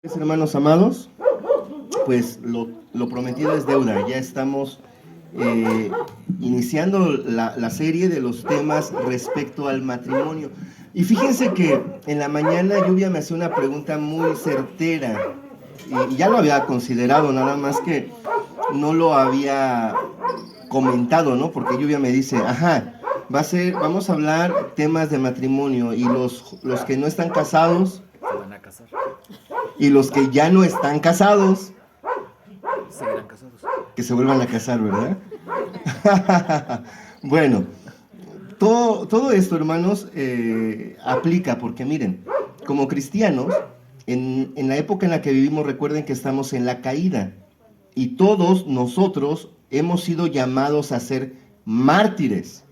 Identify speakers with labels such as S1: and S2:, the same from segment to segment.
S1: Hermanos amados, pues lo prometido es deuda. Ya estamos iniciando la serie de los temas respecto al matrimonio. Y fíjense que en la mañana Lluvia me hacía una pregunta muy certera. Y ya lo había considerado, nada más que no lo había comentado, ¿no? Porque Lluvia me dice, ajá, vamos a hablar temas de matrimonio y los que no están casados
S2: Se van a casar.
S1: y los que ya no están casados,
S2: Seguirán casados.
S1: que se vuelvan a casar, ¿verdad? Bueno, todo esto, hermanos, aplica porque miren, como cristianos, en la época en la que vivimos, recuerden que estamos en la caída y todos nosotros hemos sido llamados a ser mártires.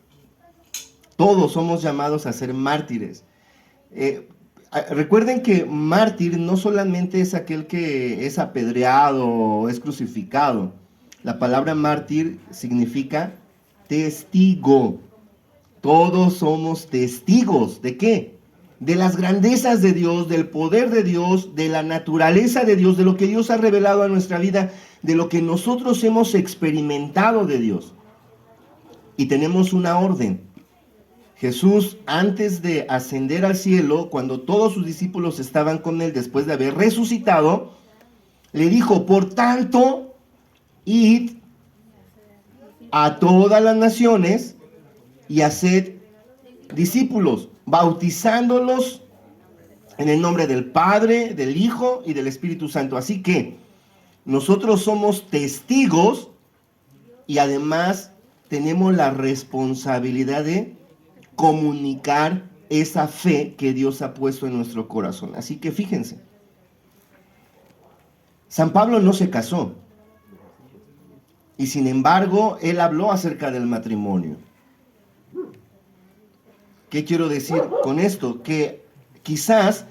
S1: Todos somos llamados a ser mártires. Recuerden que mártir no solamente es aquel que es apedreado o es crucificado. La palabra mártir significa testigo. Todos somos testigos. ¿De qué? De las grandezas de Dios, del poder de Dios, de la naturaleza de Dios, de lo que Dios ha revelado a nuestra vida, de lo que nosotros hemos experimentado de Dios. Y tenemos una orden. Jesús, antes de ascender al cielo, cuando todos sus discípulos estaban con él después de haber resucitado, le dijo, por tanto, id a todas las naciones y haced discípulos, bautizándolos en el nombre del Padre, del Hijo y del Espíritu Santo. Así que nosotros somos testigos y además tenemos la responsabilidad de comunicar esa fe que Dios ha puesto en nuestro corazón. Así que fíjense, San Pablo no se casó y sin embargo él habló acerca del matrimonio. ¿Qué quiero decir con esto? Que quizás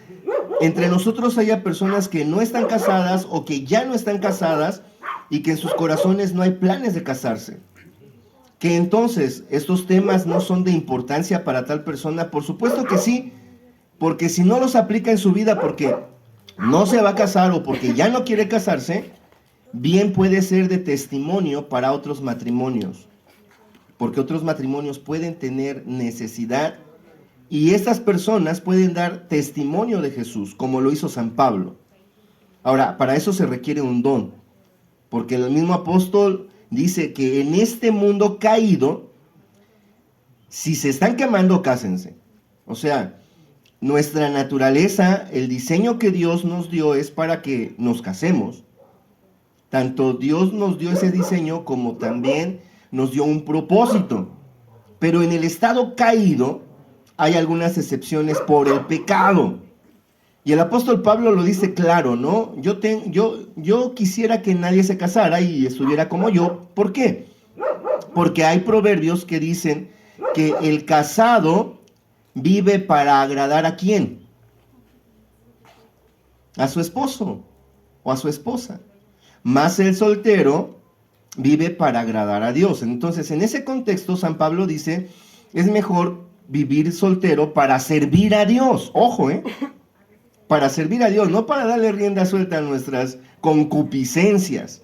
S1: entre nosotros haya personas que no están casadas o que ya no están casadas y que en sus corazones no hay planes de casarse. Que entonces estos temas no son de importancia para tal persona. Por supuesto que sí, porque si no los aplica en su vida porque no se va a casar o porque ya no quiere casarse, bien puede ser de testimonio para otros matrimonios, porque otros matrimonios pueden tener necesidad y estas personas pueden dar testimonio de Jesús, como lo hizo San Pablo. Ahora, para eso se requiere un don, porque el mismo apóstol dice que en este mundo caído, si se están quemando, cásense. O sea, nuestra naturaleza, el diseño que Dios nos dio es para que nos casemos. Tanto Dios nos dio ese diseño como también nos dio un propósito. Pero en el estado caído hay algunas excepciones por el pecado. Y el apóstol Pablo lo dice claro, ¿no? Yo quisiera que nadie se casara y estuviera como yo. ¿Por qué? Porque hay proverbios que dicen que el casado vive para agradar ¿a quién? A su esposo o a su esposa. Más el soltero vive para agradar a Dios. Entonces, en ese contexto, San Pablo dice, es mejor vivir soltero para servir a Dios. Ojo, para servir a Dios, no para darle rienda suelta a nuestras concupiscencias,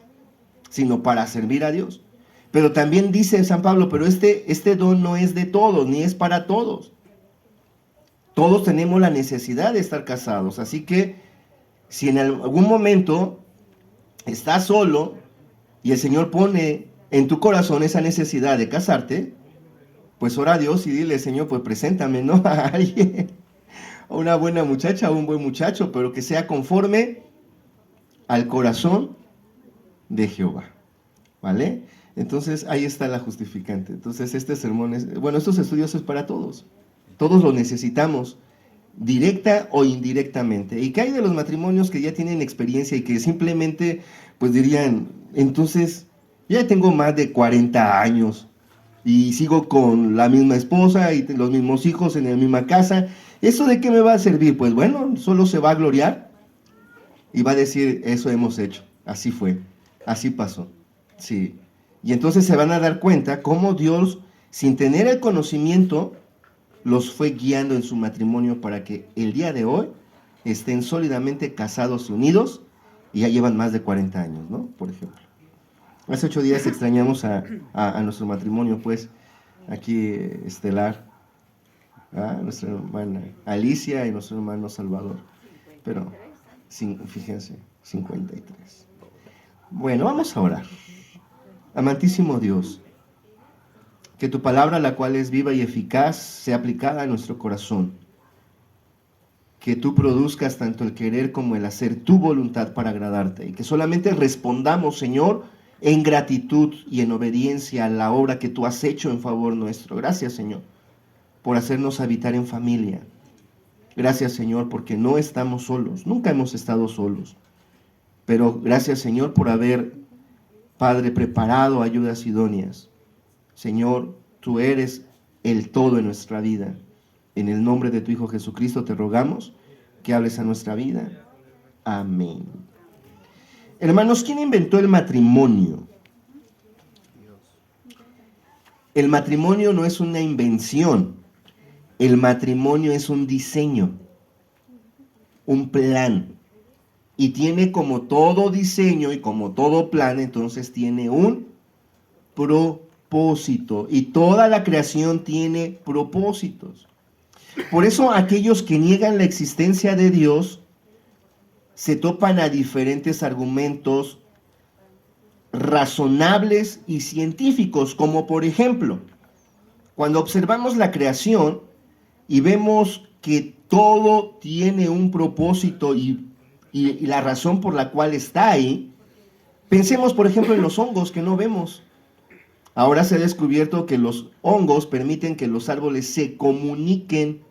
S1: sino para servir a Dios. Pero también dice San Pablo, pero este don no es de todos, ni es para todos. Todos tenemos la necesidad de estar casados, así que si en algún momento estás solo y el Señor pone en tu corazón esa necesidad de casarte, pues ora a Dios y dile, Señor, pues preséntame, ¿no? A alguien, a una buena muchacha, a un buen muchacho, pero que sea conforme al corazón de Jehová, ¿vale? Entonces ahí está la justificante. Entonces este sermón estos estudios es para todos. Todos lo necesitamos, directa o indirectamente. ¿Y qué hay de los matrimonios que ya tienen experiencia y que simplemente, pues dirían, entonces, ya tengo más de 40 años y sigo con la misma esposa y los mismos hijos en la misma casa? ¿Eso de qué me va a servir? Pues bueno, solo se va a gloriar y va a decir, eso hemos hecho, así fue, así pasó. Sí. Y entonces se van a dar cuenta cómo Dios, sin tener el conocimiento, los fue guiando en su matrimonio para que el día de hoy estén sólidamente casados y unidos y ya llevan más de 40 años, ¿no? Por ejemplo. Hace 8 días extrañamos a nuestro matrimonio, pues, aquí estelar, a nuestra hermana Alicia y nuestro hermano Salvador. Pero, fíjense, 53. Bueno, vamos a orar. Amantísimo Dios, que tu palabra, la cual es viva y eficaz, sea aplicada a nuestro corazón. Que tú produzcas tanto el querer como el hacer tu voluntad para agradarte. Y que solamente respondamos, Señor, en gratitud y en obediencia a la obra que tú has hecho en favor nuestro. Gracias, Señor, por hacernos habitar en familia. Gracias, Señor, porque no estamos solos. Nunca hemos estado solos. Pero gracias, Señor, por haber, Padre, preparado ayudas idóneas. Señor, tú eres el todo en nuestra vida. En el nombre de tu Hijo Jesucristo te rogamos que hables a nuestra vida. Amén. Hermanos, ¿quién inventó el matrimonio? El matrimonio no es una invención. El matrimonio es un diseño, un plan. Y tiene, como todo diseño y como todo plan, entonces tiene un propósito. Y toda la creación tiene propósitos. Por eso aquellos que niegan la existencia de Dios se topan a diferentes argumentos razonables y científicos, como por ejemplo, cuando observamos la creación y vemos que todo tiene un propósito y la razón por la cual está ahí, pensemos por ejemplo en los hongos que no vemos. Ahora se ha descubierto que los hongos permiten que los árboles se comuniquen,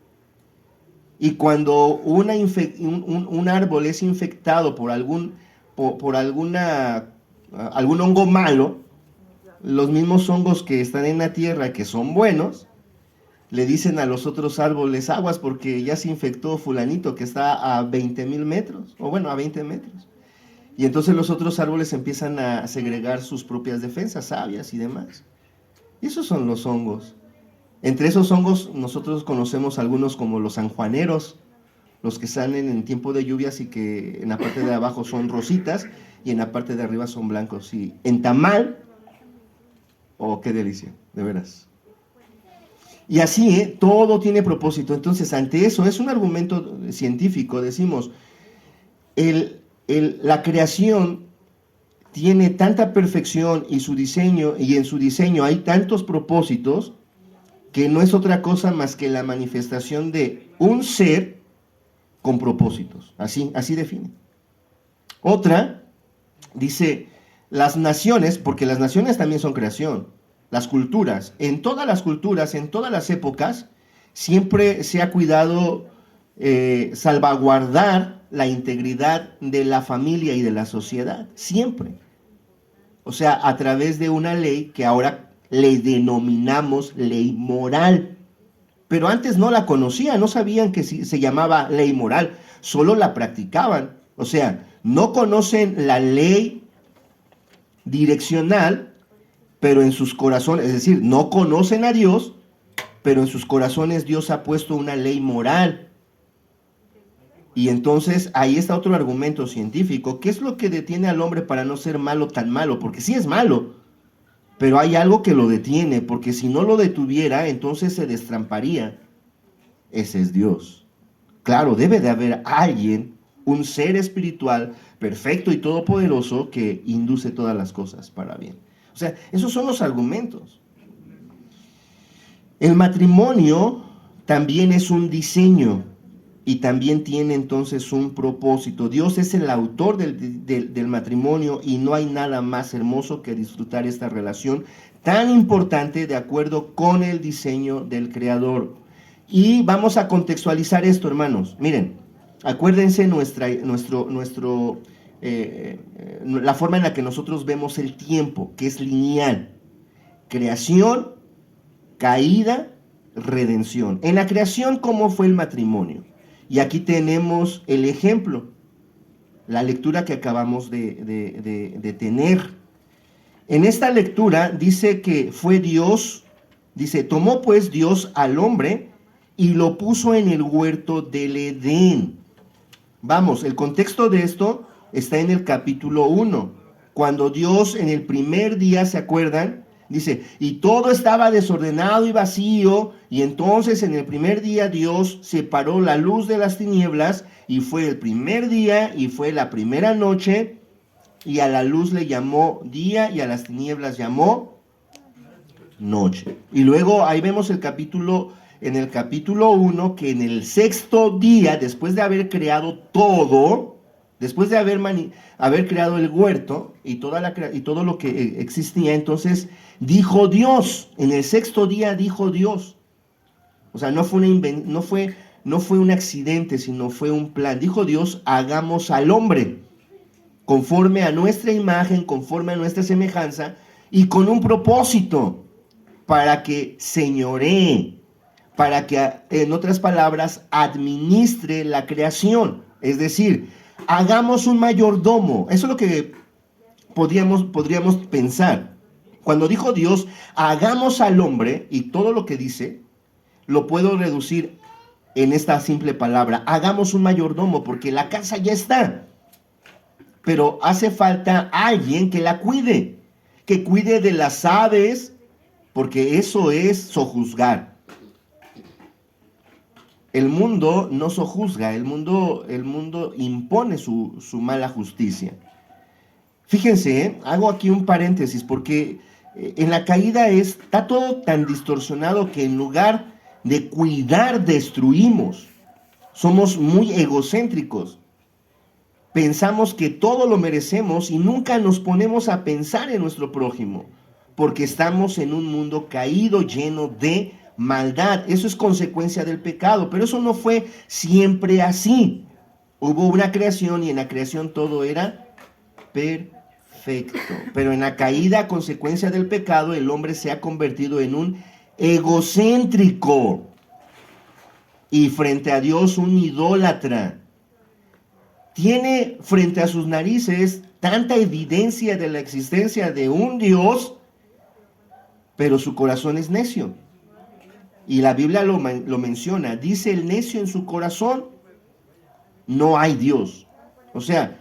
S1: y cuando un árbol es infectado por algún hongo malo, los mismos hongos que están en la tierra, que son buenos, le dicen a los otros árboles: aguas porque ya se infectó fulanito que está a 20,000 metros, o bueno, a 20 metros. Y entonces los otros árboles empiezan a segregar sus propias defensas, sabias y demás. Y esos son los hongos. Entre esos hongos nosotros conocemos algunos como los sanjuaneros, los que salen en tiempo de lluvias y que en la parte de abajo son rositas y en la parte de arriba son blancos. Y en tamal, oh, qué delicia, de veras. Y así, todo tiene propósito. Entonces, ante eso, es un argumento científico, decimos, la creación tiene tanta perfección y en su diseño hay tantos propósitos, que no es otra cosa más que la manifestación de un ser con propósitos. Así define. Otra, dice, las naciones, porque las naciones también son creación, las culturas, en todas las culturas, en todas las épocas, siempre se ha cuidado salvaguardar la integridad de la familia y de la sociedad, siempre. O sea, a través de una ley que ahora le denominamos ley moral. Pero antes no la conocían, no sabían que se llamaba ley moral, solo la practicaban. O sea, no conocen la ley direccional, pero en sus corazones, es decir, no conocen a Dios, pero en sus corazones Dios ha puesto una ley moral. Y entonces ahí está otro argumento científico. ¿Qué es lo que detiene al hombre para no ser malo tan malo? Porque sí es malo, pero hay algo que lo detiene, porque si no lo detuviera, entonces se destramparía. Ese es Dios. Claro, debe de haber alguien, un ser espiritual, perfecto y todopoderoso, que induce todas las cosas para bien. O sea, esos son los argumentos. El matrimonio también es un diseño y también tiene entonces un propósito. Dios es el autor del matrimonio y no hay nada más hermoso que disfrutar esta relación tan importante de acuerdo con el diseño del Creador. Y vamos a contextualizar esto, hermanos. Miren, acuérdense la forma en la que nosotros vemos el tiempo, que es lineal. Creación, caída, redención. En la creación, ¿cómo fue el matrimonio? Y aquí tenemos el ejemplo, la lectura que acabamos de tener. En esta lectura dice que fue Dios, dice, tomó pues Dios al hombre y lo puso en el huerto del Edén. Vamos, el contexto de esto está en el capítulo 1, cuando Dios en el primer día, ¿se acuerdan? Dice, y todo estaba desordenado y vacío, y entonces en el primer día Dios separó la luz de las tinieblas, y fue el primer día, y fue la primera noche, y a la luz le llamó día, y a las tinieblas llamó noche. Y luego ahí vemos en el capítulo 1, que en el sexto día, después de haber creado todo, después de haber creado el huerto y todo lo que existía, entonces dijo Dios, en el sexto día dijo Dios. O sea, no fue un accidente, sino fue un plan. Dijo Dios, hagamos al hombre conforme a nuestra imagen, conforme a nuestra semejanza y con un propósito, para que señoree, para que, en otras palabras, administre la creación. Es decir, hagamos un mayordomo. Eso es lo que podríamos pensar. Cuando dijo Dios, hagamos al hombre, y todo lo que dice, lo puedo reducir en esta simple palabra: hagamos un mayordomo, porque la casa ya está. Pero hace falta alguien que la cuide, que cuide de las aves, porque eso es sojuzgar. El mundo no sojuzga, el mundo impone su mala justicia. Fíjense, hago aquí un paréntesis, porque en la caída está todo tan distorsionado que en lugar de cuidar, destruimos. Somos muy egocéntricos. Pensamos que todo lo merecemos y nunca nos ponemos a pensar en nuestro prójimo, porque estamos en un mundo caído, lleno de maldad. Eso es consecuencia del pecado, pero eso no fue siempre así. Hubo una creación y en la creación todo era perfecto. Pero en la caída, a consecuencia del pecado, el hombre se ha convertido en un egocéntrico y frente a Dios un idólatra. Tiene frente a sus narices tanta evidencia de la existencia de un Dios, pero su corazón es necio. Y la Biblia lo menciona. Dice el necio en su corazón, no hay Dios. O sea,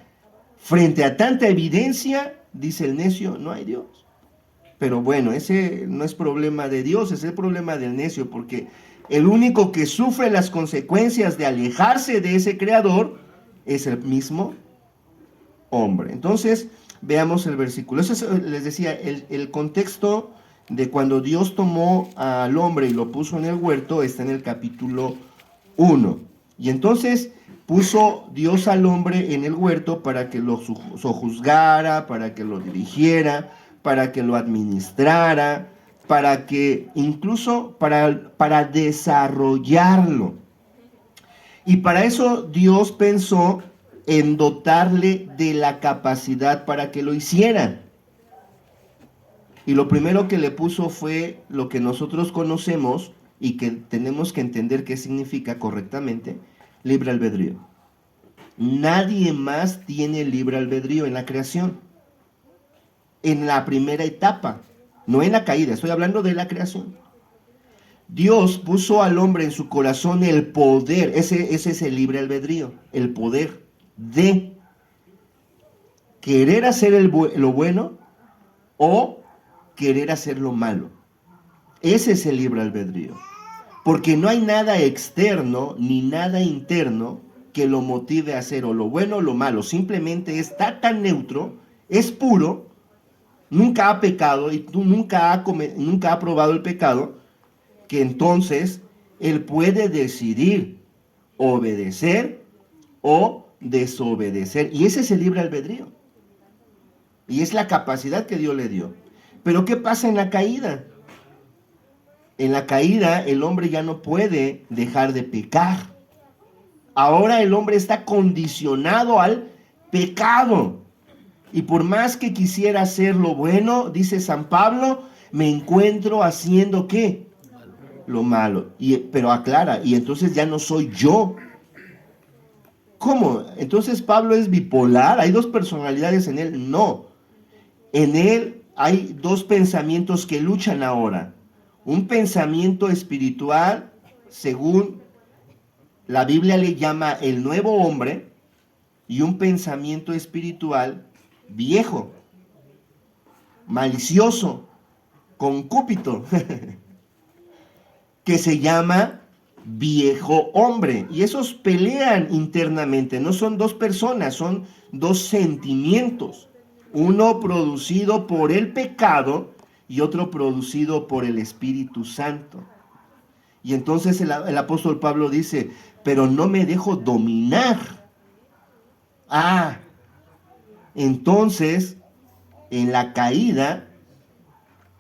S1: frente a tanta evidencia, dice el necio, no hay Dios. Pero bueno, ese no es problema de Dios, es el problema del necio, porque el único que sufre las consecuencias de alejarse de ese creador es el mismo hombre. Entonces, veamos el versículo. Eso es, les decía, el contexto de cuando Dios tomó al hombre y lo puso en el huerto está en el capítulo 1. Y entonces puso Dios al hombre en el huerto para que lo sojuzgara, para que lo dirigiera, para que lo administrara, para que incluso para desarrollarlo. Y para eso Dios pensó en dotarle de la capacidad para que lo hiciera. Y lo primero que le puso fue lo que nosotros conocemos y que tenemos que entender qué significa correctamente: libre albedrío. Nadie más tiene libre albedrío en la creación. En la primera etapa, no en la caída, estoy hablando de la creación. Dios puso al hombre en su corazón el poder, ese es el libre albedrío, el poder de querer hacer lo bueno o querer hacer lo malo. Ese es el libre albedrío. Porque no hay nada externo ni nada interno que lo motive a hacer o lo bueno o lo malo. Simplemente está tan neutro, es puro, nunca ha pecado y nunca ha probado el pecado, que entonces él puede decidir obedecer o desobedecer. Y ese es el libre albedrío. Y es la capacidad que Dios le dio. Pero ¿qué pasa en la caída? En la caída el hombre ya no puede dejar de pecar. Ahora el hombre está condicionado al pecado. Y por más que quisiera hacer lo bueno, dice San Pablo, me encuentro haciendo ¿qué? Lo malo. Pero aclara, y entonces ya no soy yo. ¿Cómo? Entonces Pablo es bipolar, hay dos personalidades en él. No. En él hay dos pensamientos que luchan ahora. Un pensamiento espiritual, según la Biblia le llama el nuevo hombre, y un pensamiento espiritual viejo, malicioso, concúpito, que se llama viejo hombre. Y esos pelean internamente, no son dos personas, son dos sentimientos. Uno producido por el pecado y otro producido por el Espíritu Santo. Y entonces el apóstol Pablo dice, pero no me dejo dominar. Entonces, en la caída,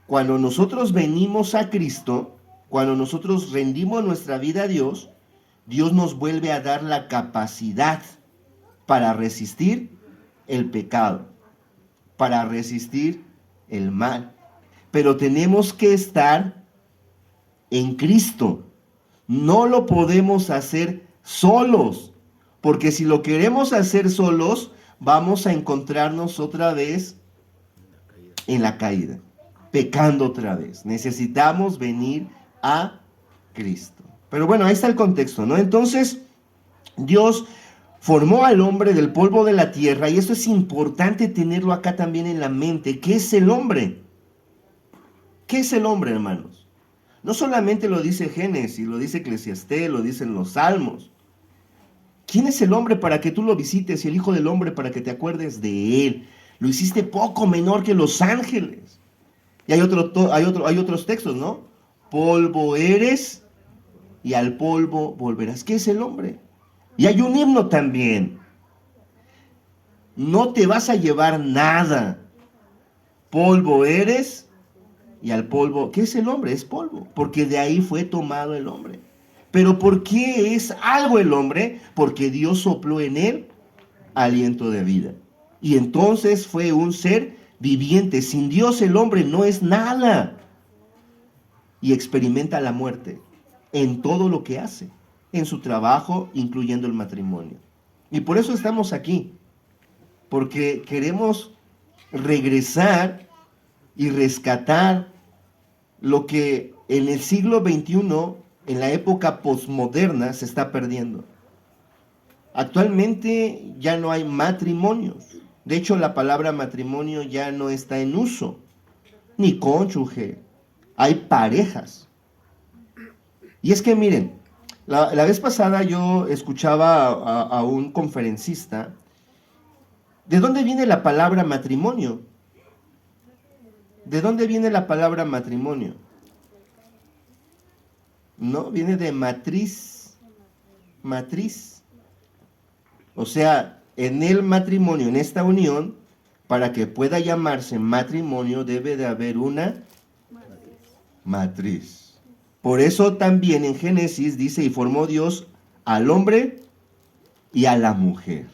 S1: cuando nosotros venimos a Cristo, cuando nosotros rendimos nuestra vida a Dios, Dios nos vuelve a dar la capacidad para resistir el pecado, para resistir el mal. Pero tenemos que estar en Cristo. No lo podemos hacer solos, porque si lo queremos hacer solos, vamos a encontrarnos otra vez en la caída, pecando otra vez. Necesitamos venir a Cristo. Pero bueno, ahí está el contexto, ¿no? Entonces, Dios formó al hombre del polvo de la tierra, y esto es importante tenerlo acá también en la mente. ¿Qué es el hombre? ¿Qué es el hombre, hermanos? No solamente lo dice Génesis, lo dice Eclesiastés, lo dicen los Salmos. ¿Quién es el hombre para que tú lo visites y el Hijo del Hombre para que te acuerdes de él? Lo hiciste poco menor que los ángeles. Y hay otros textos, ¿no? Polvo eres y al polvo volverás. ¿Qué es el hombre? Y hay un himno también. No te vas a llevar nada. Polvo eres y al polvo. ¿Qué es el hombre? Es polvo, porque de ahí fue tomado el hombre. Pero ¿por qué es algo el hombre? Porque Dios sopló en él aliento de vida. Y entonces fue un ser viviente. Sin Dios el hombre no es nada. Y experimenta la muerte en todo lo que hace, en su trabajo, incluyendo el matrimonio. Y por eso estamos aquí, porque queremos regresar y rescatar lo que en el siglo XXI, en la época posmoderna, se está perdiendo. Actualmente ya no hay matrimonios. De hecho, la palabra matrimonio ya no está en uso, ni cónyuge. Hay parejas. Y es que miren, la vez pasada yo escuchaba a un conferencista. ¿De dónde viene la palabra matrimonio? ¿De dónde viene la palabra matrimonio? No, viene de matriz. Matriz. O sea, en el matrimonio, en esta unión, para que pueda llamarse matrimonio, debe de haber una matriz. Por eso también en Génesis dice, y formó Dios al hombre y a la mujer.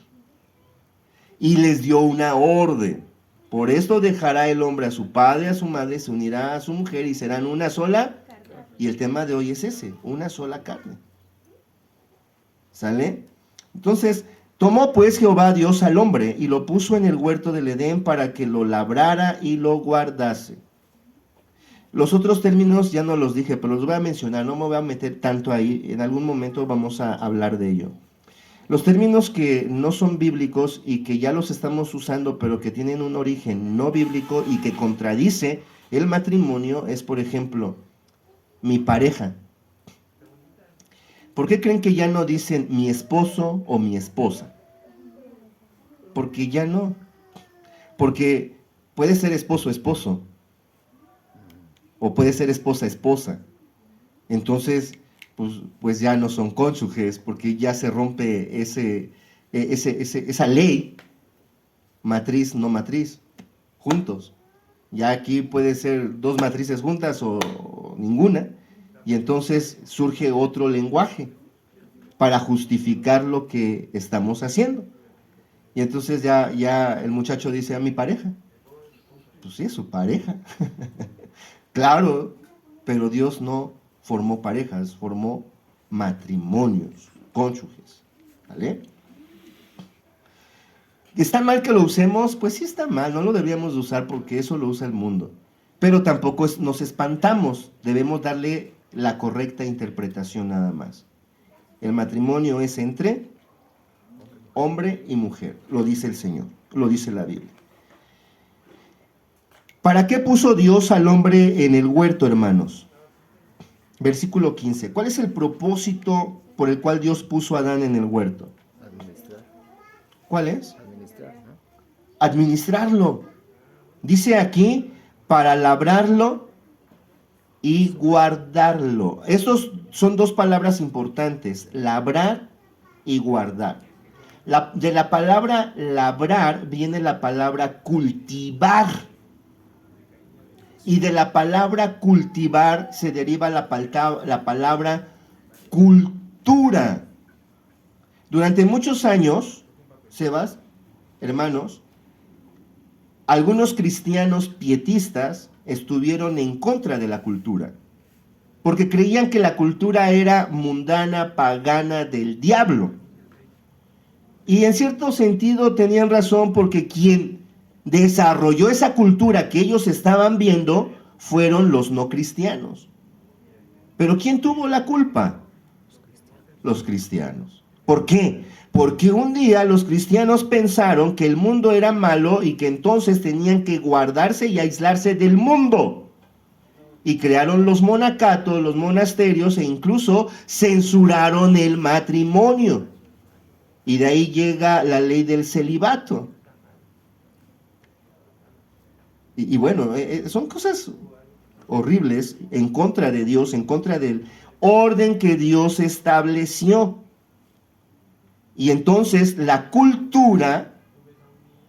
S1: Y les dio una orden. Por esto dejará el hombre a su padre, a su madre, se unirá a su mujer y serán una sola. Y el tema de hoy es ese, una sola carne. ¿Sale? Entonces, tomó pues Jehová Dios al hombre y lo puso en el huerto del Edén para que lo labrara y lo guardase. Los otros términos ya no los dije, pero los voy a mencionar, no me voy a meter tanto ahí, en algún momento vamos a hablar de ello. Los términos que no son bíblicos y que ya los estamos usando, pero que tienen un origen no bíblico y que contradice el matrimonio, es, por ejemplo, mi pareja. ¿Por qué creen que ya no dicen mi esposo o mi esposa? Porque ya no. Porque puede ser esposo, esposo. O puede ser esposa, esposa. Entonces, pues ya no son cónyuges, porque ya se rompe esa ley, matriz, no matriz, juntos. Ya aquí puede ser dos matrices juntas o ninguna, y entonces surge otro lenguaje para justificar lo que estamos haciendo. Y entonces ya el muchacho dice a mi pareja. Pues sí, es su pareja. Claro, pero Dios no formó parejas, formó matrimonios, cónyuges. ¿Vale? ¿Está mal que lo usemos? Pues sí está mal, no lo deberíamos de usar porque eso lo usa el mundo. Pero tampoco nos espantamos, debemos darle la correcta interpretación nada más. El matrimonio es entre hombre y mujer, lo dice el Señor, lo dice la Biblia. ¿Para qué puso Dios al hombre en el huerto, hermanos? Versículo 15. ¿Cuál es el propósito por el cual Dios puso a Adán en el huerto?
S2: Administrar.
S1: ¿Cuál es?
S2: Administrar, ¿no?
S1: Administrarlo. Dice aquí, para labrarlo y guardarlo. Estos son dos palabras importantes, labrar y guardar. De la palabra labrar viene la palabra cultivar. Y de la palabra cultivar se deriva la palabra cultura. Durante muchos años, Sebas, hermanos, algunos cristianos pietistas estuvieron en contra de la cultura, porque creían que la cultura era mundana, pagana, del diablo. Y en cierto sentido tenían razón, porque quien desarrolló esa cultura que ellos estaban viendo fueron los no cristianos. Pero ¿quién tuvo la culpa? Los cristianos. ¿Por qué? Porque un día los cristianos pensaron que el mundo era malo y que entonces tenían que guardarse y aislarse del mundo. Y crearon los monacatos, los monasterios, e incluso censuraron el matrimonio. Y de ahí llega la ley del celibato. Y bueno, son cosas horribles en contra de Dios, en contra del orden que Dios estableció. Y entonces la cultura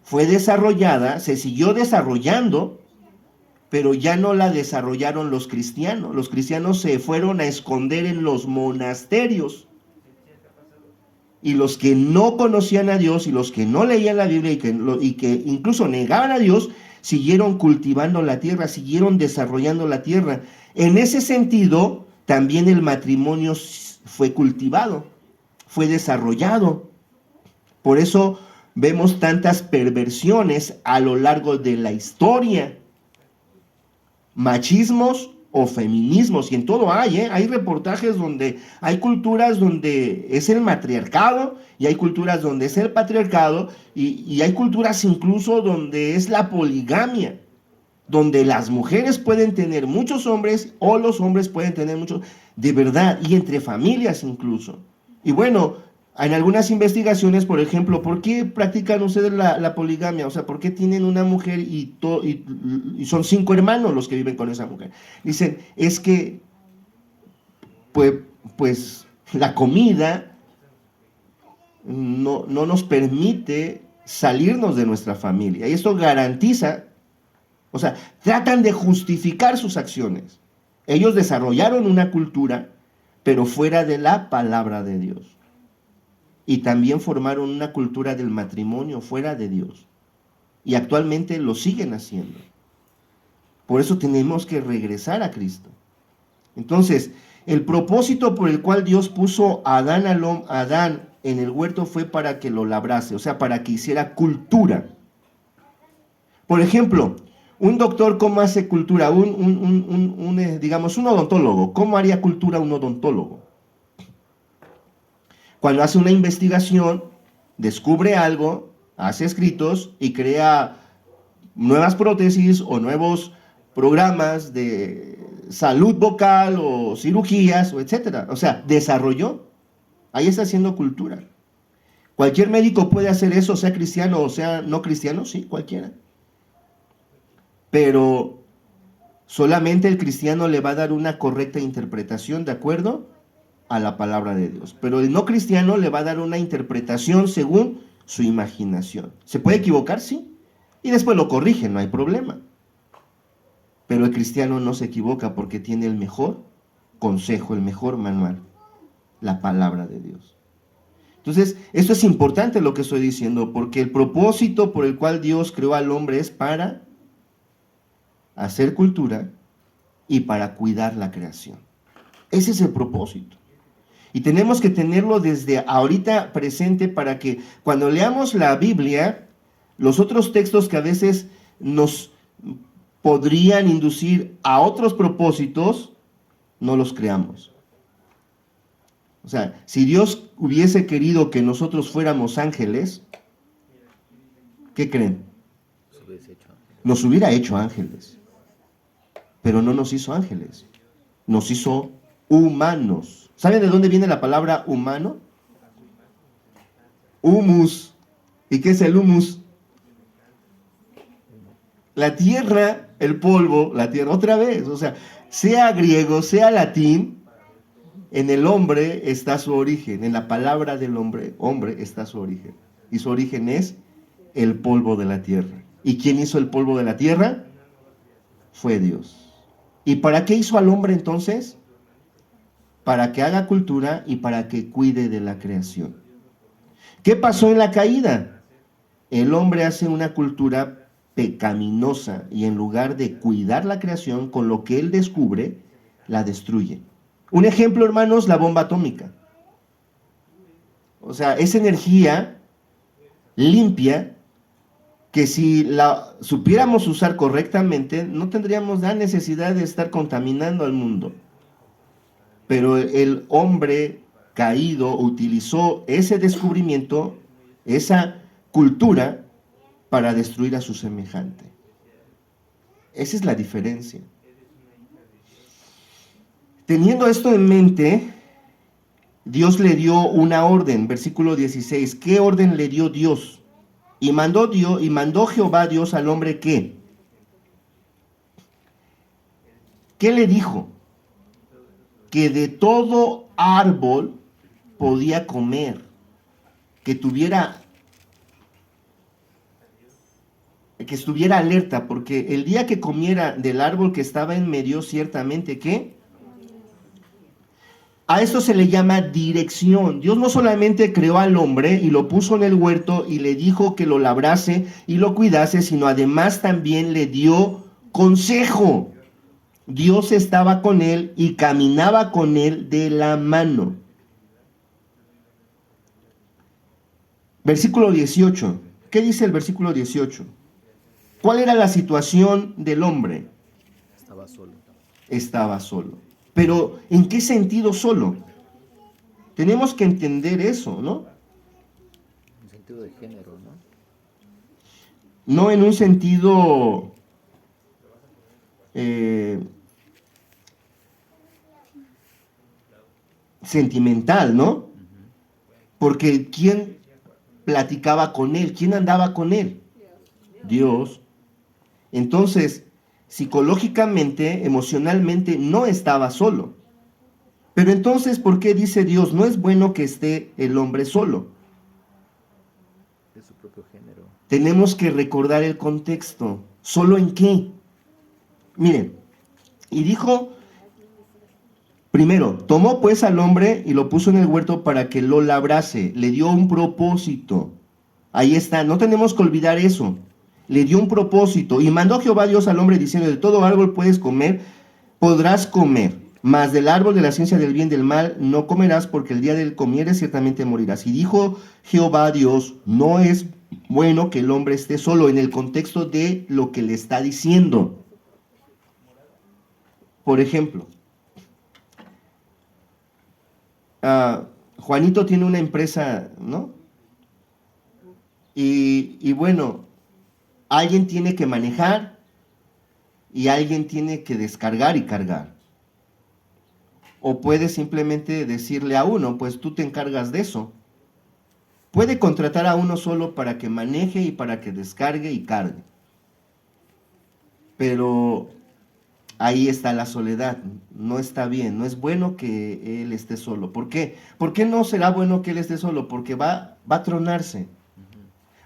S1: fue desarrollada, se siguió desarrollando, pero ya no la desarrollaron los cristianos. Los cristianos se fueron a esconder en los monasterios. Y los que no conocían a Dios y los que no leían la Biblia y que incluso negaban a Dios, siguieron cultivando la tierra, siguieron desarrollando la tierra. En ese sentido, también el matrimonio fue cultivado, fue desarrollado. Por eso vemos tantas perversiones a lo largo de la historia. Machismos o feminismos, y en todo hay reportajes donde hay culturas donde es el matriarcado, y hay culturas donde es el patriarcado, y hay culturas incluso donde es la poligamia, donde las mujeres pueden tener muchos hombres o los hombres pueden tener muchos, de verdad, y entre familias incluso. Y bueno, en algunas investigaciones, por ejemplo, ¿por qué practican ustedes la poligamia? O sea, ¿por qué tienen una mujer y son 5 hermanos los que viven con esa mujer? Dicen, es que pues la comida no nos permite salirnos de nuestra familia. Y esto garantiza, o sea, tratan de justificar sus acciones. Ellos desarrollaron una cultura, pero fuera de la palabra de Dios. Y también formaron una cultura del matrimonio fuera de Dios. Y actualmente lo siguen haciendo. Por eso tenemos que regresar a Cristo. Entonces, el propósito por el cual Dios puso a Adán en el huerto fue para que lo labrase, o sea, para que hiciera cultura. Por ejemplo, un doctor, ¿cómo hace cultura? Digamos, un odontólogo, ¿cómo haría cultura un odontólogo? Cuando hace una investigación, descubre algo, hace escritos y crea nuevas prótesis o nuevos programas de salud vocal o cirugías, o etcétera. O sea, desarrolló. Ahí está haciendo cultura. Cualquier médico puede hacer eso, sea cristiano o sea no cristiano, sí, cualquiera. Pero solamente el cristiano le va a dar una correcta interpretación de acuerdo a la palabra de Dios. Pero el no cristiano le va a dar una interpretación según su imaginación. ¿Se puede equivocar? Sí. Y después lo corrige, no hay problema. Pero el cristiano no se equivoca porque tiene el mejor consejo, el mejor manual, la palabra de Dios. Entonces, esto es importante lo que estoy diciendo, porque el propósito por el cual Dios creó al hombre es para hacer cultura y para cuidar la creación. Ese es el propósito. Y tenemos que tenerlo desde ahorita presente para que cuando leamos la Biblia, los otros textos que a veces nos podrían inducir a otros propósitos, no los creamos. O sea, si Dios hubiese querido que nosotros fuéramos ángeles, ¿qué creen?
S2: Se hubiese hecho.
S1: Nos hubiera hecho ángeles. Pero no nos hizo ángeles. Nos hizo humanos. ¿Saben de dónde viene la palabra humano? Humus. ¿Y qué es el humus? La tierra, el polvo, la tierra, otra vez. O sea, sea griego, sea latín, en el hombre está su origen. En la palabra del hombre está su origen. Y su origen es el polvo de la tierra. ¿Y quién hizo el polvo de la tierra? Fue Dios. ¿Y para qué hizo al hombre entonces? Para que haga cultura y para que cuide de la creación. ¿Qué pasó en la caída? El hombre hace una cultura pecaminosa y en lugar de cuidar la creación, con lo que él descubre, la destruye. Un ejemplo, hermanos, la bomba atómica. O sea, esa energía limpia que si la supiéramos usar correctamente, no tendríamos la necesidad de estar contaminando al mundo. Pero el hombre caído utilizó ese descubrimiento, esa cultura, para destruir a su semejante. Esa es la diferencia. Teniendo esto en mente, Dios le dio una orden, versículo 16. ¿Qué orden le dio Dios? Y mandó Jehová Dios al hombre ¿qué? ¿Qué le dijo? Que de todo árbol podía comer, que estuviera alerta, porque el día que comiera del árbol que estaba en medio, ciertamente ¿qué? A esto se le llama dirección. Dios no solamente creó al hombre y lo puso en el huerto y le dijo que lo labrase y lo cuidase, sino además también le dio consejo. Dios estaba con él y caminaba con él de la mano. Versículo 18. ¿Qué dice el versículo 18? ¿Cuál era la situación del hombre?
S2: Estaba solo.
S1: Estaba solo. Pero, ¿en qué sentido solo? Tenemos que entender eso, ¿no?
S2: En sentido de género, ¿no?
S1: No en un sentido sentimental, ¿no? Porque ¿quién platicaba con él? ¿Quién andaba con él? Dios. Entonces, psicológicamente, emocionalmente, no estaba solo. Pero entonces, ¿por qué dice Dios? No es bueno que esté el hombre solo.
S2: De su propio género.
S1: Tenemos que recordar el contexto. ¿Solo en qué? Miren, y dijo, primero, tomó pues al hombre y lo puso en el huerto para que lo labrase. Le dio un propósito. Ahí está, no tenemos que olvidar eso. Le dio un propósito. Y mandó Jehová Dios al hombre diciendo, de todo árbol puedes comer, podrás comer, mas del árbol de la ciencia del bien y del mal no comerás, porque el día del comieres ciertamente morirás. Y dijo Jehová Dios, no es bueno que el hombre esté solo, en el contexto de lo que le está diciendo. Por ejemplo, Juanito tiene una empresa, ¿no? Y bueno, alguien tiene que manejar y alguien tiene que descargar y cargar. O puede simplemente decirle a uno, pues tú te encargas de eso. Puede contratar a uno solo para que maneje y para que descargue y cargue. Pero ahí está la soledad. No está bien, no es bueno que él esté solo. ¿Por qué? ¿Por qué no será bueno que él esté solo? Porque va a tronarse.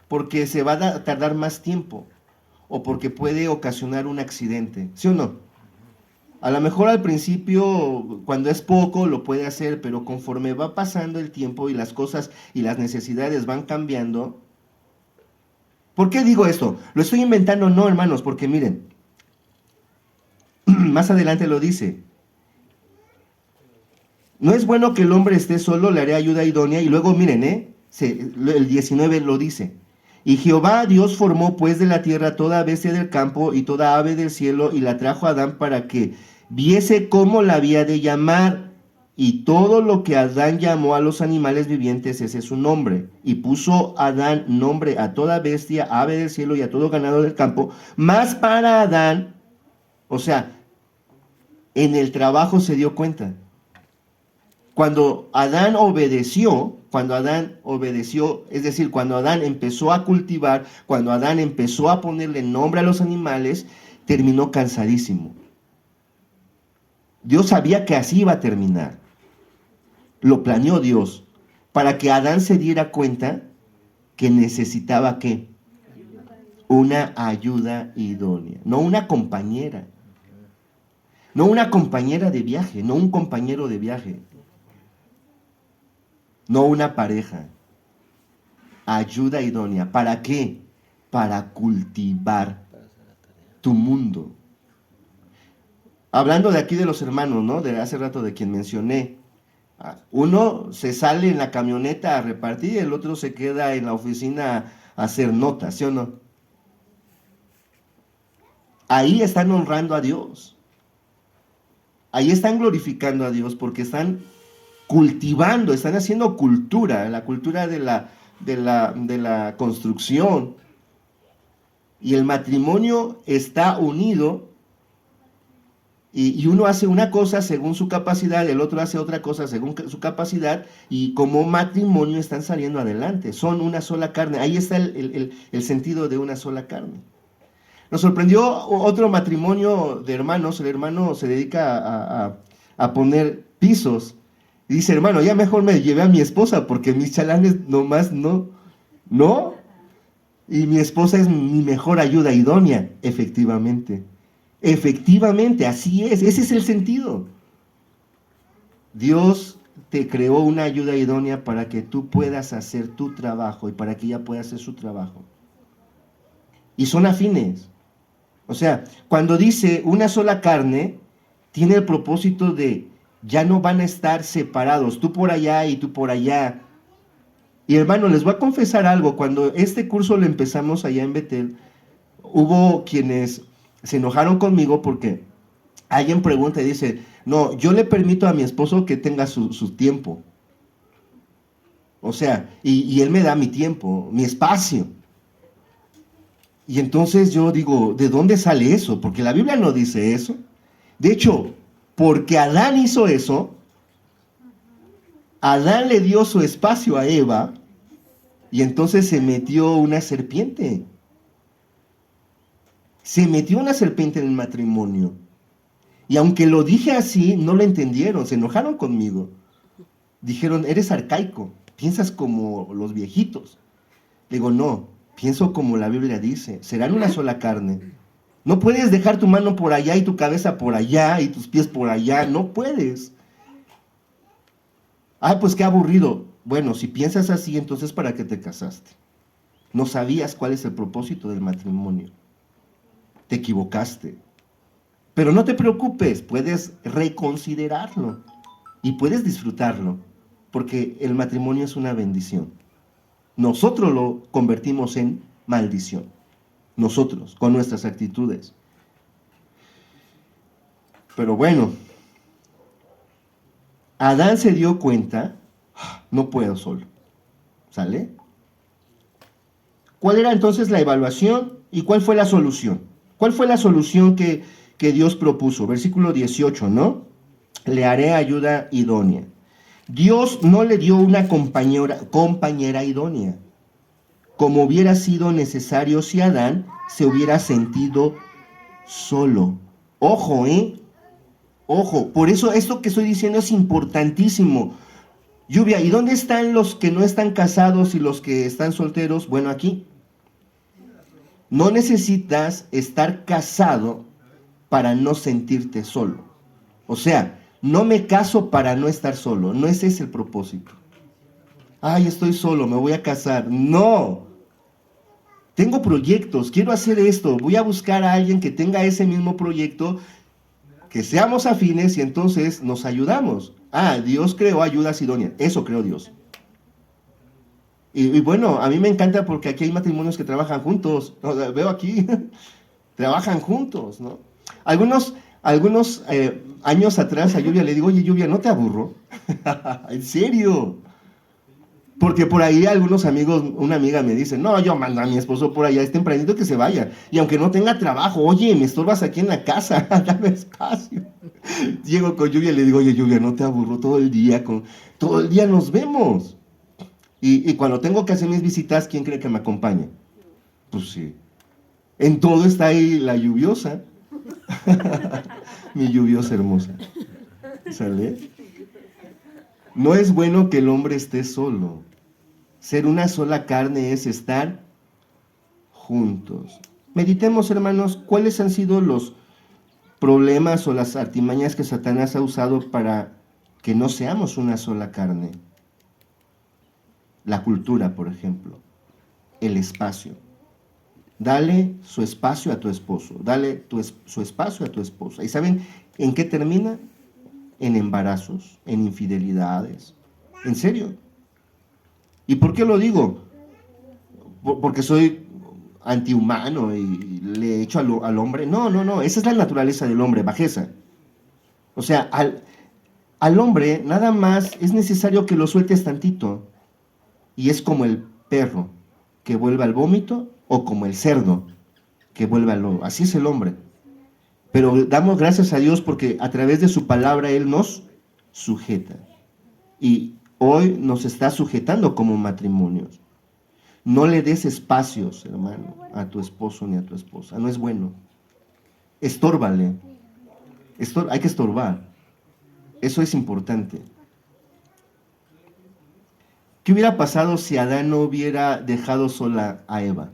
S1: Porque se va a tardar más tiempo. O porque puede ocasionar un accidente. ¿Sí o no? A lo mejor al principio, cuando es poco, lo puede hacer, pero conforme va pasando el tiempo y las cosas y las necesidades van cambiando. ¿Por qué digo esto? Lo estoy inventando, no, hermanos, porque miren, más adelante lo dice. No es bueno que el hombre esté solo, le haré ayuda idónea. Y luego miren, el 19 lo dice. Y Jehová Dios formó pues de la tierra toda bestia del campo y toda ave del cielo y la trajo a Adán para que viese cómo la había de llamar. y todo lo que Adán llamó a los animales vivientes, ese es su nombre. Y puso Adán nombre a toda bestia, ave del cielo y a todo ganado del campo. Mas para Adán, o sea, en el trabajo se dio cuenta. Cuando Adán obedeció, es decir, cuando Adán empezó a cultivar, cuando Adán empezó a ponerle nombre a los animales, terminó cansadísimo. Dios sabía que así iba a terminar. Lo planeó Dios para que Adán se diera cuenta que necesitaba ¿qué? Una ayuda idónea, no una compañera. No una compañera de viaje, no un compañero de viaje. No una pareja. Ayuda idónea. ¿Para qué? Para cultivar tu mundo. Hablando de aquí de los hermanos, ¿no? De hace rato de quien mencioné. Uno se sale en la camioneta a repartir y el otro se queda en la oficina a hacer notas, ¿sí o no? Ahí están honrando a Dios. Ahí están glorificando a Dios porque están cultivando, están haciendo cultura, la cultura de la construcción. Y el matrimonio está unido y uno hace una cosa según su capacidad, el otro hace otra cosa según su capacidad y como matrimonio están saliendo adelante, son una sola carne. Ahí está el sentido de una sola carne. Nos sorprendió otro matrimonio de hermanos, el hermano se dedica a poner pisos. Y dice, hermano, ya mejor me llevé a mi esposa porque mis chalanes nomás no. Y mi esposa es mi mejor ayuda idónea, efectivamente. Efectivamente, así es, ese es el sentido. Dios te creó una ayuda idónea para que tú puedas hacer tu trabajo y para que ella pueda hacer su trabajo. Y son afines. O sea, cuando dice una sola carne, tiene el propósito de ya no van a estar separados, tú por allá y tú por allá. Y hermano, les voy a confesar algo, cuando este curso lo empezamos allá en Betel, hubo quienes se enojaron conmigo porque alguien pregunta y dice, no, yo le permito a mi esposo que tenga su tiempo. O sea, y él me da mi tiempo, mi espacio. Y entonces yo digo, ¿de dónde sale eso? Porque la Biblia no dice eso. De hecho, porque Adán hizo eso, Adán le dio su espacio a Eva y entonces se metió una serpiente. Se metió una serpiente en el matrimonio. Y aunque lo dije así, no lo entendieron, se enojaron conmigo. Dijeron, eres arcaico, piensas como los viejitos. Le digo, no, pienso como la Biblia dice, serán una sola carne. No puedes dejar tu mano por allá y tu cabeza por allá y tus pies por allá, no puedes. Ay, pues qué aburrido. Bueno, si piensas así, entonces ¿para qué te casaste? No sabías cuál es el propósito del matrimonio. Te equivocaste. Pero no te preocupes, puedes reconsiderarlo y puedes disfrutarlo, porque el matrimonio es una bendición. Nosotros lo convertimos en maldición. Nosotros, con nuestras actitudes. Pero bueno, Adán se dio cuenta, no puedo solo. ¿Sale? ¿Cuál era entonces la evaluación y cuál fue la solución? ¿Cuál fue la solución que Dios propuso? Versículo 18, ¿no? Le haré ayuda idónea. Dios no le dio una compañera idónea, como hubiera sido necesario si Adán se hubiera sentido solo. Ojo, Ojo, por eso esto que estoy diciendo es importantísimo. Lluvia, ¿y dónde están los que no están casados y los que están solteros? Bueno, aquí. No necesitas estar casado para no sentirte solo. O sea, no me caso para no estar solo. No ese es el propósito. Ay, estoy solo, me voy a casar. No. Tengo proyectos, quiero hacer esto. Voy a buscar a alguien que tenga ese mismo proyecto, que seamos afines y entonces nos ayudamos. Ah, Dios creó ayudas idóneas. Eso creó Dios. Y bueno, a mí me encanta porque aquí hay matrimonios que trabajan juntos. Veo aquí, trabajan juntos, ¿no? Algunos Algunos años atrás a Lluvia le digo, oye Lluvia, ¿no te aburro? ¿En serio? Porque por ahí algunos amigos, una amiga me dice, no, yo mando a mi esposo por allá, es tempranito que se vaya. Y aunque no tenga trabajo, oye, me estorbas aquí en la casa, dame espacio. Llego con Lluvia y le digo, oye Lluvia, no te aburro todo el día nos vemos. Y cuando tengo que hacer mis visitas, ¿quién cree que me acompañe? Pues sí. En todo está ahí la lluviosa. Mi lluviosa hermosa. ¿Sale? No es bueno que el hombre esté solo. Ser una sola carne es estar juntos. Meditemos, hermanos, cuáles han sido los problemas o las artimañas que Satanás ha usado para que no seamos una sola carne. La cultura, por ejemplo. El espacio. Dale su espacio a tu esposo. Dale su espacio a tu esposa. ¿Y saben en qué termina? En embarazos, en infidelidades. ¿En serio? ¿Y por qué lo digo? Porque soy antihumano y le echo al hombre. No. Esa es la naturaleza del hombre, bajeza. O sea, al hombre nada más es necesario que lo sueltes tantito. Y es como el perro que vuelve al vómito o como el cerdo que vuelve al lodo. Así es el hombre. Pero damos gracias a Dios porque a través de su palabra Él nos sujeta. Y hoy nos está sujetando como matrimonios. No le des espacios, hermano, a tu esposo ni a tu esposa. No es bueno. Estórbale. Hay que estorbar. Eso es importante. ¿Qué hubiera pasado si Adán no hubiera dejado sola a Eva?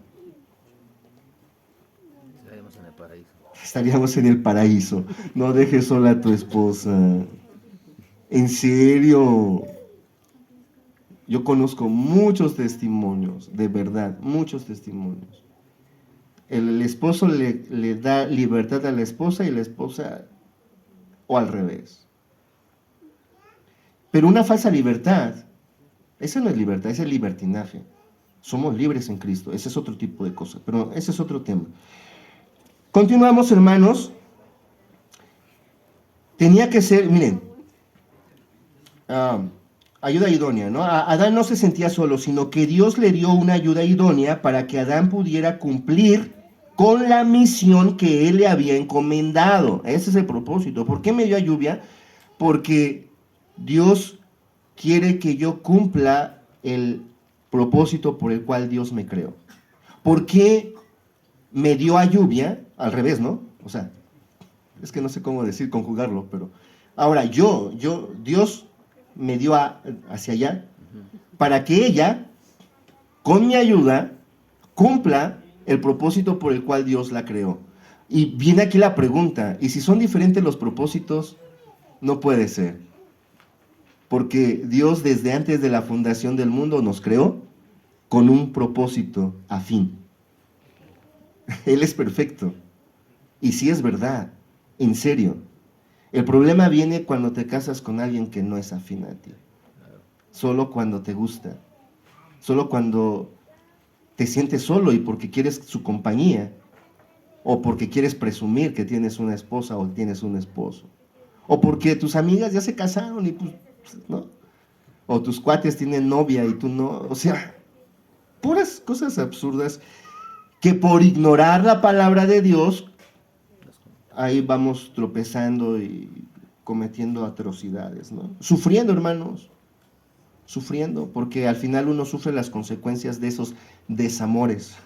S2: Estaríamos en el paraíso.
S1: Estaríamos en el paraíso. No dejes sola a tu esposa. En serio. Yo conozco muchos testimonios, de verdad, muchos testimonios. El esposo le da libertad a la esposa y la esposa, o al revés. Pero una falsa libertad, esa no es libertad, esa es libertinaje. Somos libres en Cristo, ese es otro tipo de cosa, pero ese es otro tema. Continuamos, hermanos. Tenía que ser, miren, ayuda idónea, ¿no? Adán no se sentía solo, sino que Dios le dio una ayuda idónea para que Adán pudiera cumplir con la misión que él le había encomendado. Ese es el propósito. ¿Por qué me dio lluvia? Porque Dios quiere que yo cumpla el propósito por el cual Dios me creó. ¿Por qué me dio a lluvia? Al revés, ¿no? O sea, es que no sé cómo decir, conjugarlo, pero ahora Dios me dio hacia allá para que ella, con mi ayuda, cumpla el propósito por el cual Dios la creó. Y viene aquí la pregunta, ¿y si son diferentes los propósitos? No puede ser. Porque Dios desde antes de la fundación del mundo nos creó con un propósito afín. Él es perfecto. Y sí es verdad, en serio. El problema viene cuando te casas con alguien que no es afín a ti. Solo cuando te gusta. Solo cuando te sientes solo y porque quieres su compañía. O porque quieres presumir que tienes una esposa o tienes un esposo. O porque tus amigas ya se casaron y pues, ¿no? O tus cuates tienen novia y tú no. O sea, puras cosas absurdas que por ignorar la palabra de Dios, ahí vamos tropezando y cometiendo atrocidades, ¿no? Sufriendo, hermanos, sufriendo, porque al final uno sufre las consecuencias de esos desamores.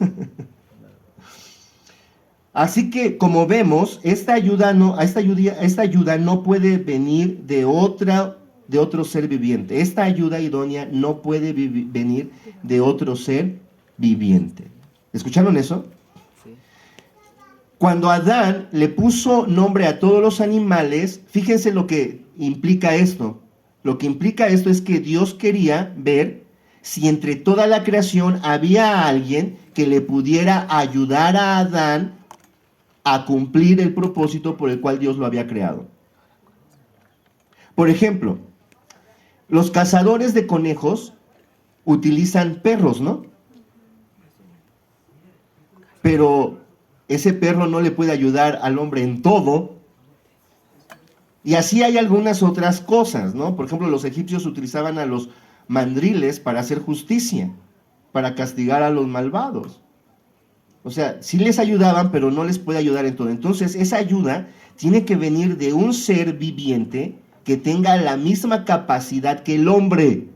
S1: Así que, como vemos, esta ayuda no puede venir de otro ser viviente. Esta ayuda idónea no puede venir de otro ser viviente. ¿Escucharon eso? Cuando Adán le puso nombre a todos los animales, fíjense lo que implica esto. Lo que implica esto es que Dios quería ver si entre toda la creación había alguien que le pudiera ayudar a Adán a cumplir el propósito por el cual Dios lo había creado. Por ejemplo, los cazadores de conejos utilizan perros, ¿no? Pero ese perro no le puede ayudar al hombre en todo, Y así hay algunas otras cosas, ¿no? Por ejemplo, los egipcios utilizaban a los mandriles para hacer justicia, para castigar a los malvados. O sea, sí les ayudaban, pero no les puede ayudar en todo. Entonces, esa ayuda tiene que venir de un ser viviente que tenga la misma capacidad que el hombre,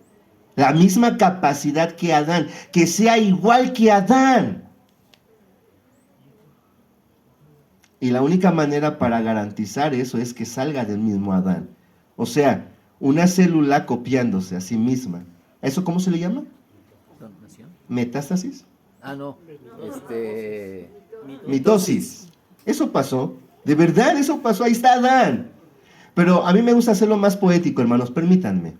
S1: la misma capacidad que Adán, que sea igual que Adán. Y la única manera para garantizar eso es que salga del mismo Adán. O sea, una célula copiándose a sí misma. ¿Eso cómo se le llama?
S2: ¿Donación?
S1: ¿Metástasis?
S2: Ah, no.
S1: Mitosis. Eso pasó. De verdad, eso pasó. Ahí está Adán. Pero a mí me gusta hacerlo más poético, hermanos. Permítanme.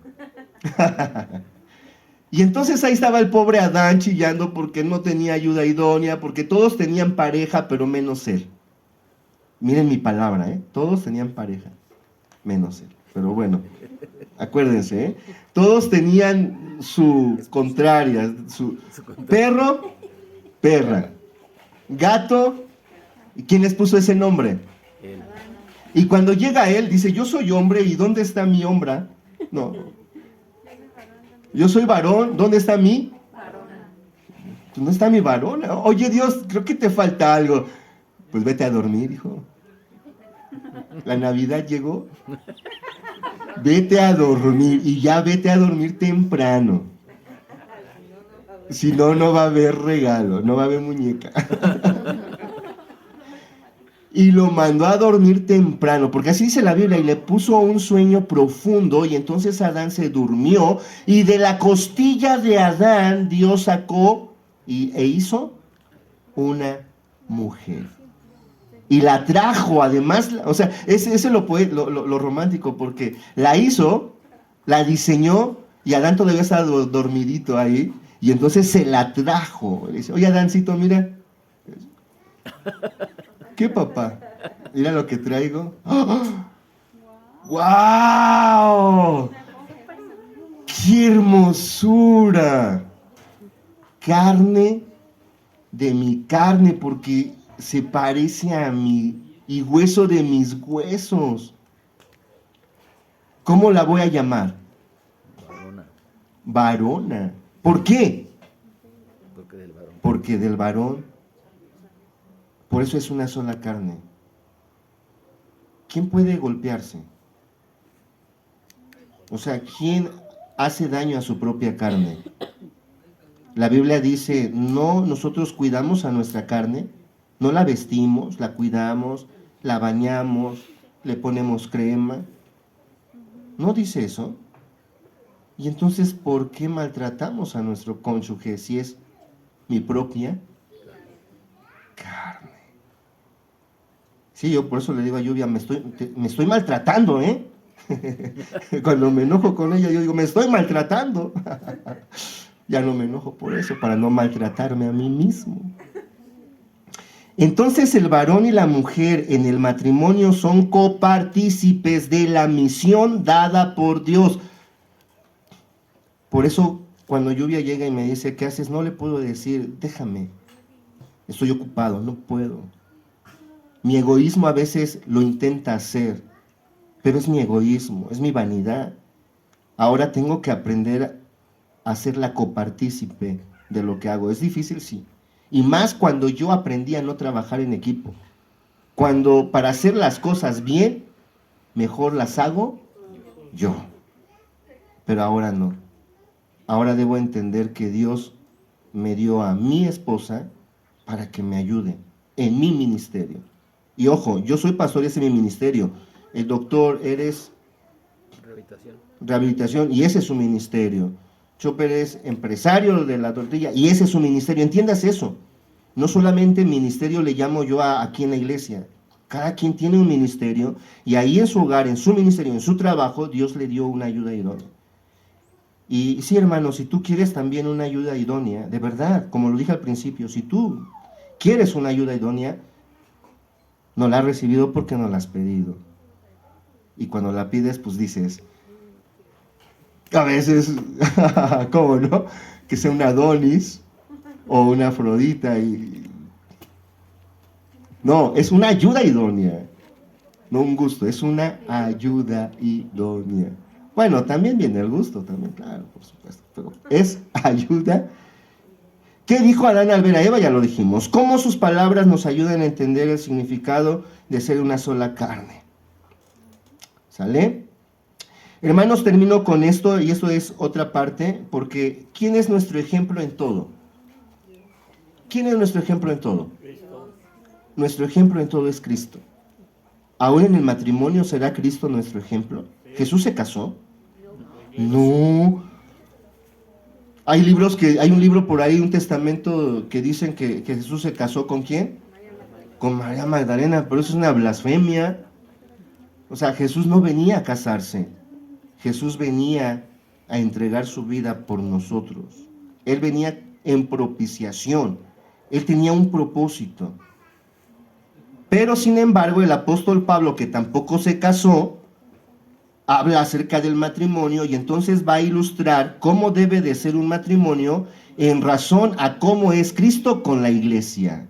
S1: Y entonces ahí estaba el pobre Adán chillando porque no tenía ayuda idónea, porque todos tenían pareja, pero menos él. Miren mi palabra, ¿eh? Todos tenían pareja, menos él. Pero bueno, acuérdense, ¿eh? Todos tenían su contraria, su perro, perra, gato. ¿Y quién les puso ese nombre?
S2: Él.
S1: Y cuando llega él, dice, yo soy hombre, ¿y dónde está mi hembra? No. Yo soy varón, ¿dónde está mi? ¿Dónde está mi varón? Oye, Dios, creo que te falta algo. Pues vete a dormir, hijo. La Navidad llegó. Vete a dormir, y ya vete a dormir temprano. Si no, no va a haber regalo, no va a haber muñeca. Y lo mandó a dormir temprano, porque así dice la Biblia, y le puso un sueño profundo, y entonces Adán se durmió, y de la costilla de Adán Dios sacó e hizo una mujer. Y la trajo, además, o sea, ese es lo romántico, porque la hizo, la diseñó, y Adán todavía estaba dormidito ahí, y entonces se la trajo. Le dice, oye, Adancito, mira. ¿Qué, papá? Mira lo que traigo. ¡Wow! ¡Qué hermosura! Carne de mi carne, porque se parece a mí, y hueso de mis huesos. ¿Cómo la voy a llamar?
S2: Varona.
S1: Varona. ¿Por qué?
S2: Porque del varón.
S1: Porque del varón. Por eso es una sola carne. ¿Quién puede golpearse? O sea, ¿quién hace daño a su propia carne? La Biblia dice, no, nosotros cuidamos a nuestra carne, no la vestimos, la cuidamos, la bañamos, le ponemos crema. ¿No dice eso? Y entonces, ¿por qué maltratamos a nuestro cónyuge si es mi propia carne? Sí, yo por eso le digo a Lluvia, me estoy maltratando, ¿eh? Cuando me enojo con ella, yo digo, me estoy maltratando. Ya no me enojo por eso, para no maltratarme a mí mismo. Entonces el varón y la mujer en el matrimonio son copartícipes de la misión dada por Dios. Por eso cuando Lluvia llega y me dice, ¿qué haces? No le puedo decir, déjame, estoy ocupado, no puedo. Mi egoísmo a veces lo intenta hacer, pero es mi egoísmo, es mi vanidad. Ahora tengo que aprender a ser la copartícipe de lo que hago. Es difícil, sí. Y más cuando yo aprendí a no trabajar en equipo. Cuando para hacer las cosas bien, mejor las hago yo. Pero ahora no. Ahora debo entender que Dios me dio a mi esposa para que me ayude en mi ministerio. Y ojo, yo soy pastor y ese es mi ministerio. El doctor eres rehabilitación y ese es su ministerio. Chopper es empresario de la tortilla y ese es su ministerio. Entiendas eso. No solamente ministerio le llamo yo aquí en la iglesia. Cada quien tiene un ministerio y ahí en su hogar, en su ministerio, en su trabajo, Dios le dio una ayuda idónea. Y sí, hermano, si tú quieres también una ayuda idónea, de verdad, como lo dije al principio, si tú quieres una ayuda idónea, no la has recibido porque no la has pedido. Y cuando la pides, pues dices, a veces, ¿cómo no? Que sea una Adonis o una Afrodita y... No, es una ayuda idónea. No un gusto, es una ayuda idónea. Bueno, también viene el gusto, también, claro, por supuesto, pero es ayuda. ¿Qué dijo Adán al ver a Eva? Ya lo dijimos. ¿Cómo sus palabras nos ayudan a entender el significado de ser una sola carne? ¿Sale? Hermanos, termino con esto, y esto es otra parte, porque ¿quién es nuestro ejemplo en todo? ¿Quién es nuestro ejemplo en todo? Nuestro ejemplo en todo es Cristo. ¿Aún en el matrimonio será Cristo nuestro ejemplo? ¿Jesús se casó? No. Hay un libro por ahí, un testamento que dicen que Jesús se casó ¿con quién? Con María Magdalena, pero eso es una blasfemia. O sea, Jesús no venía a casarse. Jesús venía a entregar su vida por nosotros. Él venía en propiciación. Él tenía un propósito. Pero sin embargo, el apóstol Pablo, que tampoco se casó, habla acerca del matrimonio y entonces va a ilustrar cómo debe de ser un matrimonio en razón a cómo es Cristo con la iglesia.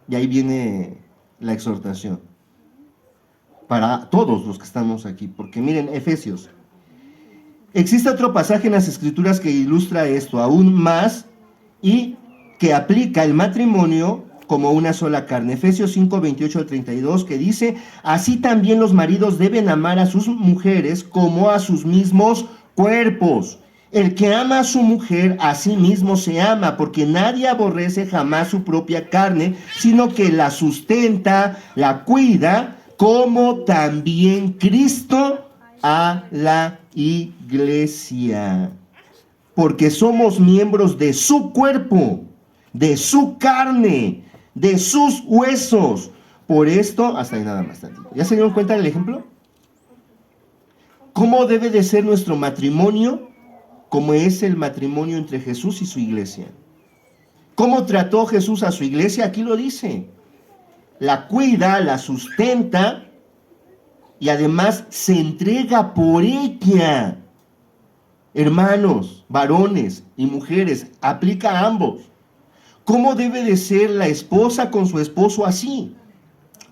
S1: Y ahí viene la exhortación para todos los que estamos aquí, porque miren, Efesios. Existe otro pasaje en las Escrituras que ilustra esto aún más y que aplica el matrimonio como una sola carne. Efesios 5, 28 al 32, que dice: así también los maridos deben amar a sus mujeres como a sus mismos cuerpos. El que ama a su mujer, a sí mismo se ama, porque nadie aborrece jamás su propia carne, sino que la sustenta, la cuida, como también Cristo a la iglesia. Porque somos miembros de su cuerpo, de su carne, de sus huesos. Por esto, hasta ahí nada más tantito. ¿Ya se dieron cuenta del ejemplo? ¿Cómo debe de ser nuestro matrimonio? Como es el matrimonio entre Jesús y su iglesia. ¿Cómo trató Jesús a su iglesia? Aquí lo dice. La cuida, la sustenta y además se entrega por ella. Hermanos, varones y mujeres, aplica a ambos. ¿Cómo debe de ser la esposa con su esposo así?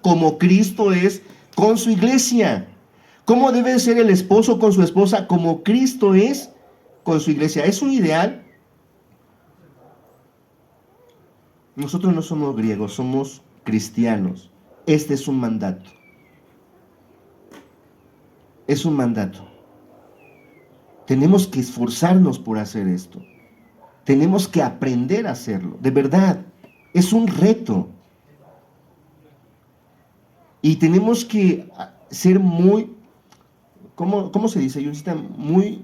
S1: Como Cristo es con su iglesia. ¿Cómo debe de ser el esposo con su esposa? Como Cristo es con su iglesia. ¿Es un ideal? Nosotros no somos griegos, somos cristianos. Este es un mandato. Es un mandato. Tenemos que esforzarnos por hacer esto. Tenemos que aprender a hacerlo. De verdad, es un reto. Y tenemos que ser muy, ¿cómo se dice? Muy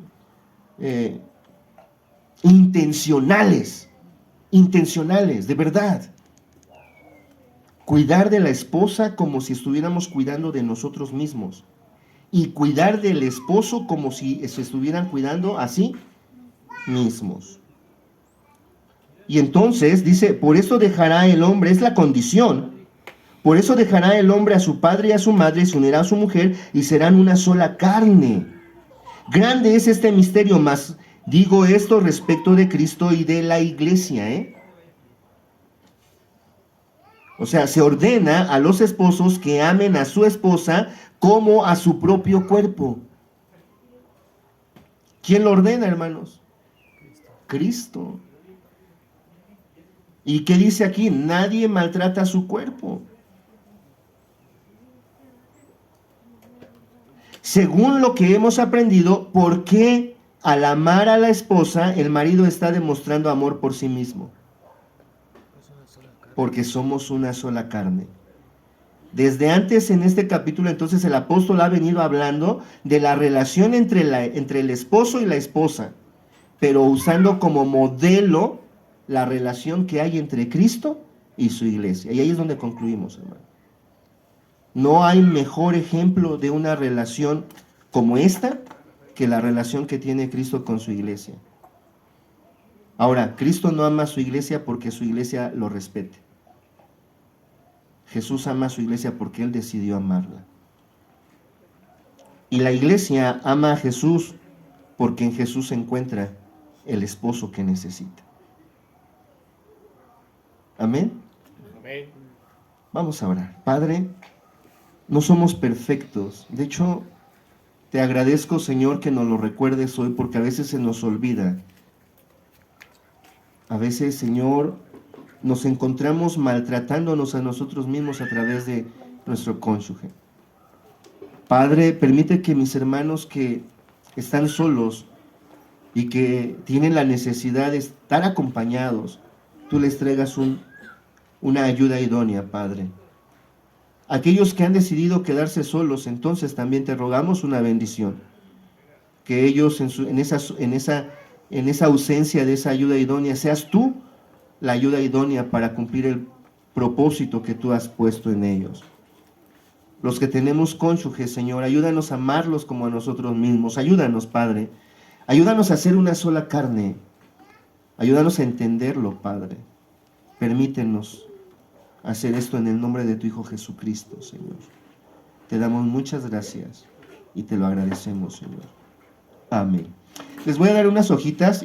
S1: intencionales. Intencionales, de verdad. Cuidar de la esposa como si estuviéramos cuidando de nosotros mismos. Y cuidar del esposo como si se estuvieran cuidando a sí mismos. Y entonces dice, por eso dejará el hombre, es la condición, por eso dejará el hombre a su padre y a su madre y se unirá a su mujer y serán una sola carne. Grande es este misterio, mas digo esto respecto de Cristo y de la iglesia, O sea, se ordena a los esposos que amen a su esposa como a su propio cuerpo. ¿Quién lo ordena, hermanos? Cristo. ¿Y qué dice aquí? Nadie maltrata a su cuerpo. Según lo que hemos aprendido, ¿por qué al amar a la esposa el marido está demostrando amor por sí mismo? Porque somos una sola carne. Desde antes en este capítulo entonces el apóstol ha venido hablando de la relación entre el esposo y la esposa, pero usando como modelo la relación que hay entre Cristo y su iglesia. Y ahí es donde concluimos, hermano. No hay mejor ejemplo de una relación como esta que la relación que tiene Cristo con su iglesia. Ahora, Cristo no ama a su iglesia porque su iglesia lo respete. Jesús ama a su iglesia porque Él decidió amarla. Y la iglesia ama a Jesús porque en Jesús se encuentra el esposo que necesita. Amén.
S3: Amén.
S1: Vamos a orar. Padre, No somos perfectos. De hecho, te agradezco, Señor, que nos lo recuerdes hoy, porque a veces se nos olvida. A veces, Señor, nos encontramos maltratándonos a nosotros mismos a través de nuestro cónyuge. Padre, permite que mis hermanos que están solos y que tienen la necesidad de estar acompañados, tú les traigas una ayuda idónea, Padre. Aquellos que han decidido quedarse solos, entonces también te rogamos una bendición. Que ellos en esa ausencia de esa ayuda idónea, seas tú la ayuda idónea para cumplir el propósito que tú has puesto en ellos. Los que tenemos cónyuges, Señor, ayúdanos a amarlos como a nosotros mismos. Ayúdanos, Padre. Ayúdanos a ser una sola carne. Ayúdanos a entenderlo, Padre. Permítenos hacer esto en el nombre de tu Hijo Jesucristo, Señor. Te damos muchas gracias y te lo agradecemos, Señor. Amén. Les voy a dar unas hojitas.